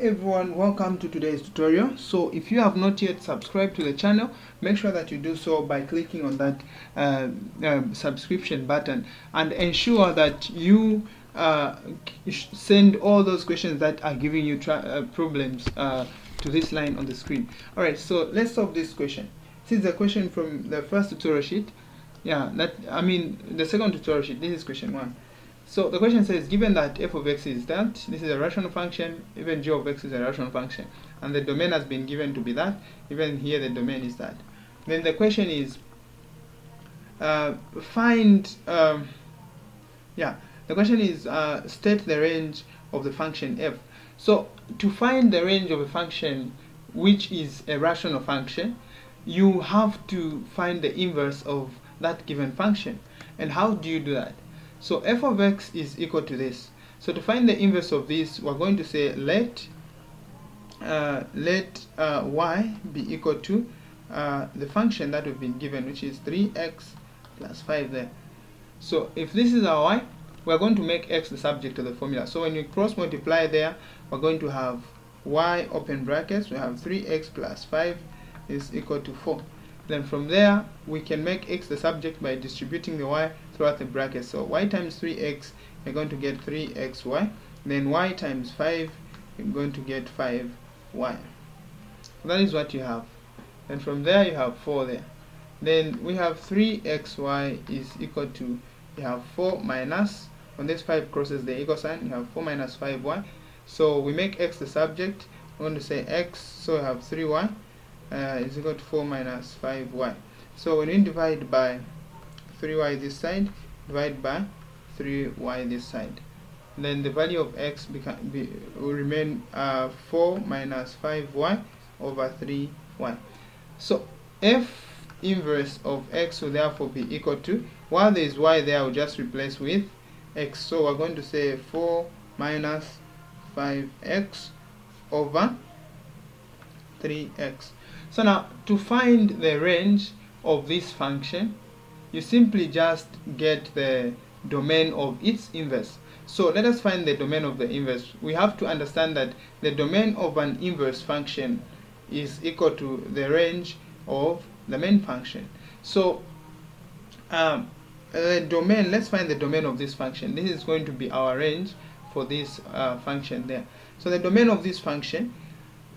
Everyone, welcome to today's tutorial. So if you have not yet subscribed to the channel, make sure that you do so by clicking on that subscription button, and ensure that you send all those questions that are giving you problems to this line on the screen. Alright, so let's solve this question. This is a question from the first tutorial sheet. The second tutorial sheet. This is question 1. So the question says, given that f of x is that, this is a rational function, even g of x is a rational function, and the domain has been given to be that, even here the domain is that. Then the question is, state the range of the function f. So to find the range of a function which is a rational function, you have to find the inverse of that given function. And how do you do that? So f of x is equal to this. So to find the inverse of this, we're going to say let y be equal to the function that we've been given, which is 3x plus 5 there. So if this is our y, we're going to make x the subject of the formula. So when you cross multiply there, we're going to have y open brackets, we have 3x plus 5 is equal to 4. Then from there, we can make x the subject by distributing the y throughout the bracket. So y times 3x, you're going to get 3xy. Then y times 5, you're going to get 5y. That is what you have. And from there, you have 4 there. Then we have 3xy is equal to, you have 4 minus, when this 5 crosses the equal sign, you have 4 minus 5y. So we make x the subject. We're going to say x, so we have 3y. Is equal to 4 minus 5y. So when we divide by 3y this side, divide by 3y this side, then the value of x will remain 4 minus 5y over 3y. So f inverse of x will therefore be equal to, while there is y there, I'll just replace with x. So we're going to say 4 minus 5x over 3x. So now, to find the range of this function, you simply just get the domain of its inverse. So let us find the domain of the inverse. We have to understand that the domain of an inverse function is equal to the range of the main function. So the domain, let's find the domain of this function. This is going to be our range for this function there. So the domain of this function,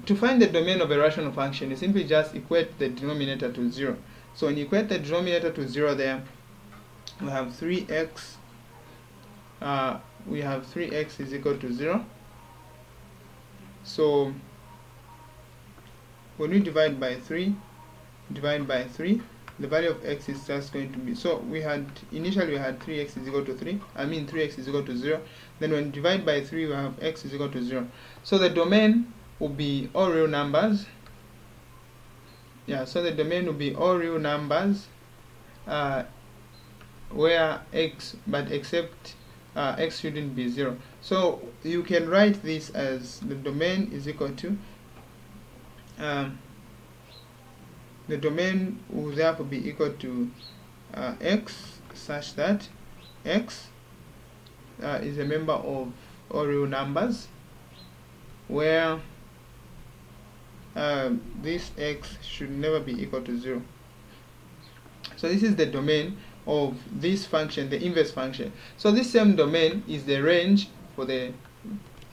to find the domain of a rational function, you simply just equate the denominator to 0. So when you equate the denominator to 0 there, we have 3x is equal to 0. So when we divide by 3, the value of x is just going to be, so initially we had 3x is equal to 3x is equal to 0. Then when we divide by 3, we have x is equal to 0. So the domain will be all real numbers. So the domain will be all real numbers where x, but except x shouldn't be 0. So you can write this as the domain is equal to, the domain will therefore be equal to x, such that x is a member of all real numbers where this x should never be equal to 0. So this is the domain of this function, the inverse function. So this same domain is the range for the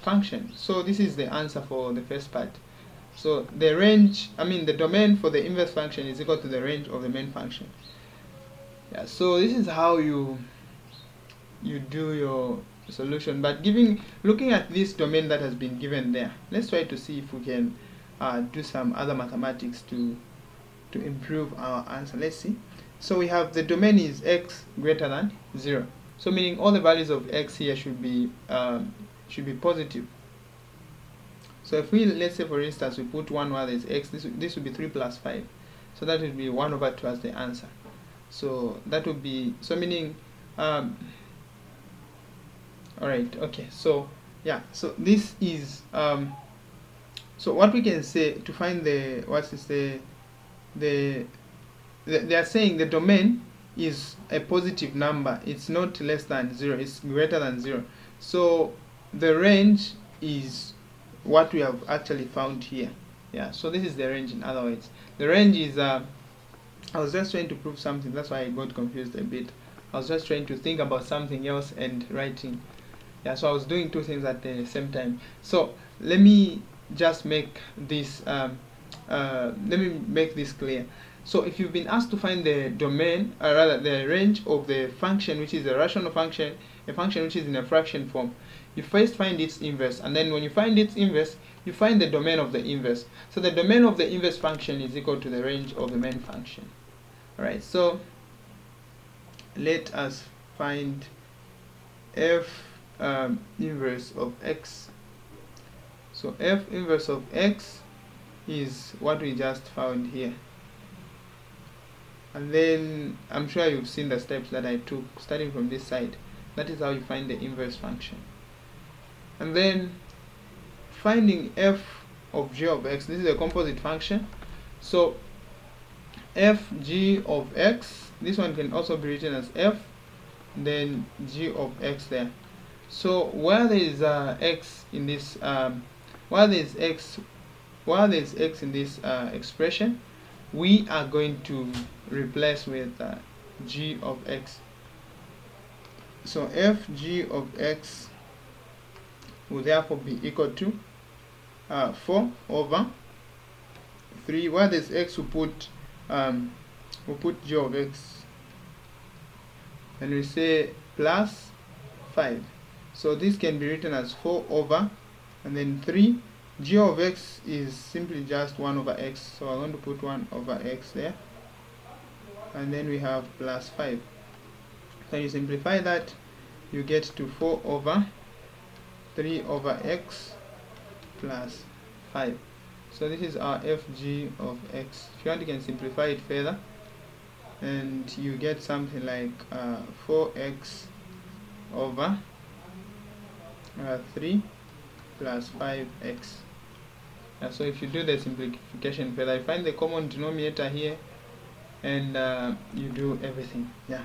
function. So this is the answer for the first part. So the the domain for the inverse function is equal to the range of the main function. So this is how you do your solution. But looking at this domain that has been given there, let's try to see if we can do some other mathematics to improve our answer. Let's see. So we have the domain is x greater than 0. So meaning all the values of x here should be positive. So if we, let's say for instance, we put 1 where there is x, this would be 3 plus 5. So that would be 1 over 2 as the answer. So that would be, so meaning, alright, okay, so yeah, so this is, so what we can say to find they are saying the domain is a positive number. It's not less than 0, it's greater than 0. So the range is what we have actually found here. Yeah, so this is the range. In other words, the range is I was just trying to prove something, that's why I got confused a bit. I was just trying to think about something else and writing. Yeah, so I was doing two things at the same time. So let me just make this clear. So if you've been asked to find the domain, or rather the range of the function, which is a rational function, a function which is in a fraction form, you first find its inverse, and then when you find its inverse, you find the domain of the inverse. So the domain of the inverse function is equal to the range of the main function. Alright, so let us find f inverse of x. So f inverse of x is what we just found here. And then I'm sure you've seen the steps that I took starting from this side. That is how you find the inverse function. And then finding f of g of x, this is a composite function. So f g of x, this one can also be written as f, then g of x there. So where there is x in this, while there is x in this expression, we are going to replace with g of x. So f g of x will therefore be equal to 4 over 3. Where there's x, we'll put g of x, and we say plus 5. So this can be written as 4 over, and then 3. G of x is simply just 1 over x, so I'm going to put 1 over x there, and then we have plus 5. So you simplify that, you get to 4 over 3 over x plus 5. So this is our fg of x. If you want, you can simplify it further, and you get something like 4x over 3 plus 5x. So if you do the simplification further, you find the common denominator here, and you do everything. Yeah.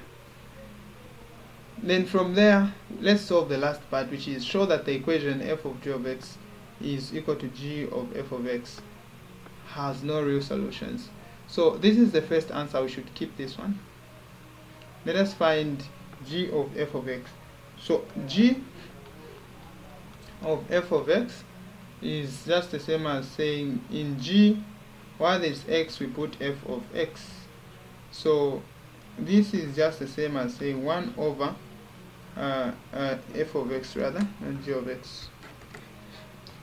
Then from there, let's solve the last part, which is show that the equation f of g of x is equal to g of f of x has no real solutions. So this is the first answer. We should keep this one. Let us find g of f of x. So g of f of x is just the same as saying in g, while there is x, we put f of x. So this is just the same as saying 1 over f of x rather, and g of x.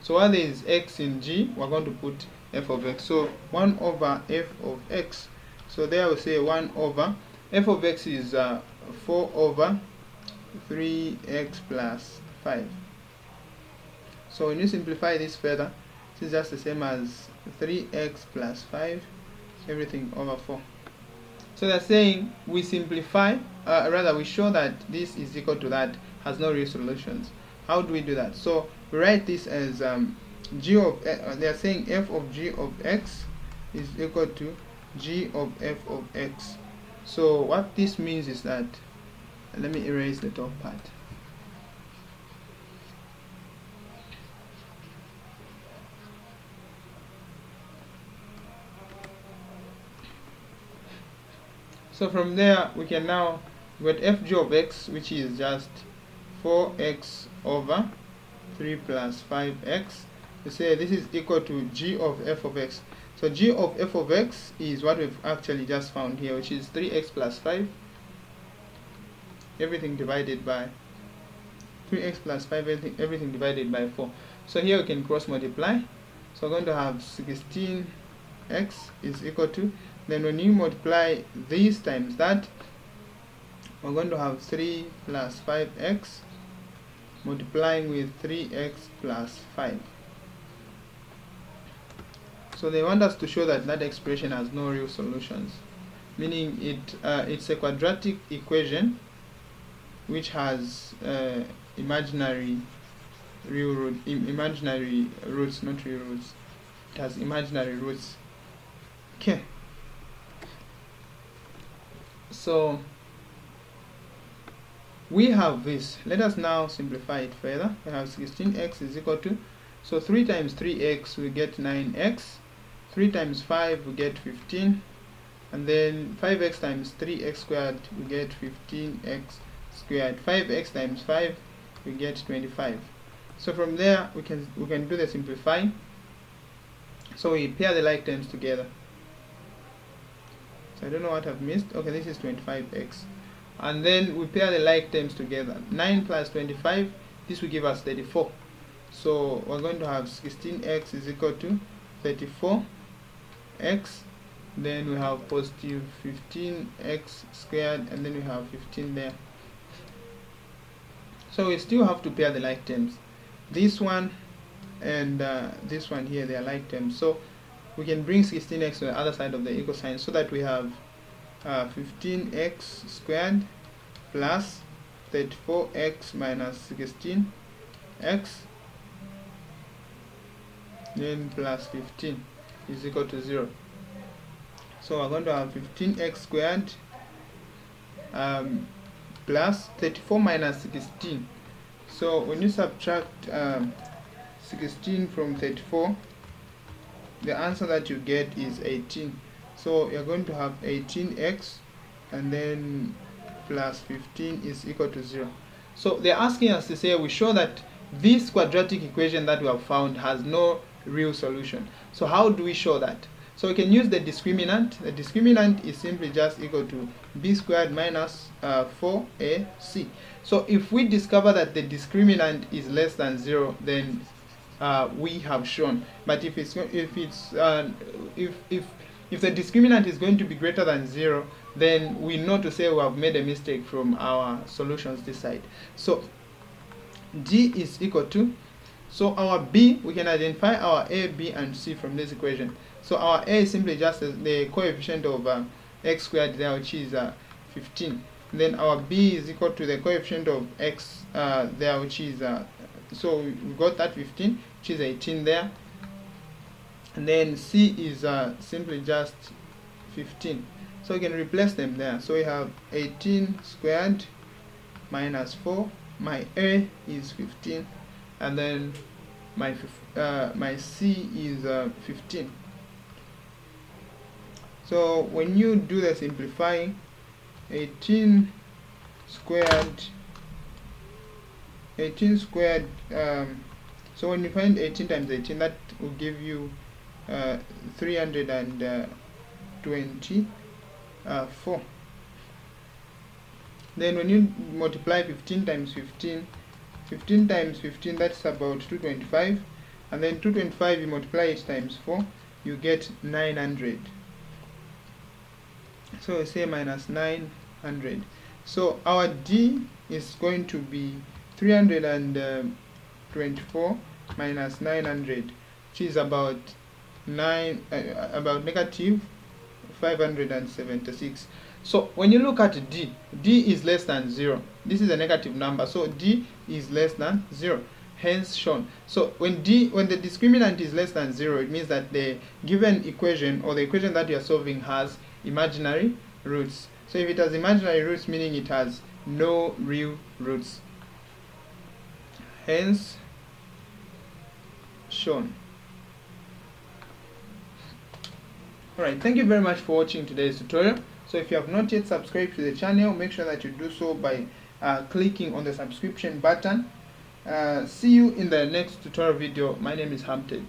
So while there is x in g, we're going to put f of x. So 1 over f of x. So there we say 1 over f of x is 4 over 3x plus 5. So when you simplify this further, this is just the same as 3x plus 5, everything over 4. So they're saying we simplify, rather we show that this is equal to that, has no real solutions. How do we do that? So we write this as g of, they're saying f of g of x is equal to g of f of x. So what this means is that, let me erase the top part. So from there we can now get fg of x, which is just 4x over 3 plus 5x. We say this is equal to g of f of x. So g of f of x is what we've actually just found here, which is 3x plus 5, everything divided by 3x plus 5, everything divided by 4. So here we can cross multiply. So we're going to have 16x is equal to, then when you multiply these times that, we're going to have 3 plus 5x multiplying with 3x plus 5. So they want us to show that that expression has no real solutions, meaning it's a quadratic equation which has imaginary roots, not real roots. It has imaginary roots. Okay. So we have this. Let us now simplify it further. We have 16x is equal to So 3 times 3x we get 9x, 3 times 5 we get 15, and then 5x times 3x squared we get 15x squared. 5x times 5 we get 25. So from there we can do the simplifying. So we pair the like terms together. So I don't know what I've missed. Okay, this is 25x. And then we pair the like terms together. 9 plus 25, this will give us 34. So we're going to have 16x is equal to 34x. Then we have positive 15x squared, and then we have 15 there. So we still have to pair the like terms. This one and this one here, they are like terms. So we can bring 16x to the other side of the equal sign, so that we have 15x squared plus 34x minus 16x, then plus 15 is equal to 0. So we're going to have 15x squared plus 34 minus 16. So when you subtract 16 from 34, the answer that you get is 18. So you're going to have 18x and then plus 15 is equal to 0. So they're asking us to say we show that this quadratic equation that we have found has no real solution. So how do we show that? So we can use the discriminant. The discriminant is simply just equal to b squared minus 4ac. So if we discover that the discriminant is less than 0, then we have shown. But if the discriminant is going to be greater than 0, then we know to say we have made a mistake from our solutions this side. So d is equal to, so our b, we can identify our a, b, and c from this equation. So our a is simply just the coefficient of x squared there, which is 15. Then our b is equal to the coefficient of x there, which is so we got that 15, which is 18 there. And then c is simply just 15. So we can replace them there. So we have 18 squared minus 4. My a is 15, and then my c is 15. So when you do the simplifying, 18 squared, so when you find 18 times 18, that will give you 324. Then when you multiply 15 times 15, 15 times 15, that's about 225. And then 225, you multiply it times 4, you get 900. So we say minus 900. So our d is going to be 324 minus 900, which is about negative 576. So when you look at d is less than 0. This is a negative number, so d is less than 0, hence shown. So when the discriminant is less than 0, it means that the given equation, or the equation that you are solving, has imaginary roots. So if it has imaginary roots, meaning it has no real roots, hence shown. Alright, thank you very much for watching today's tutorial. So if you have not yet subscribed to the channel, make sure that you do so by clicking on the subscription button. See you in the next tutorial video. My name is Harmtedy.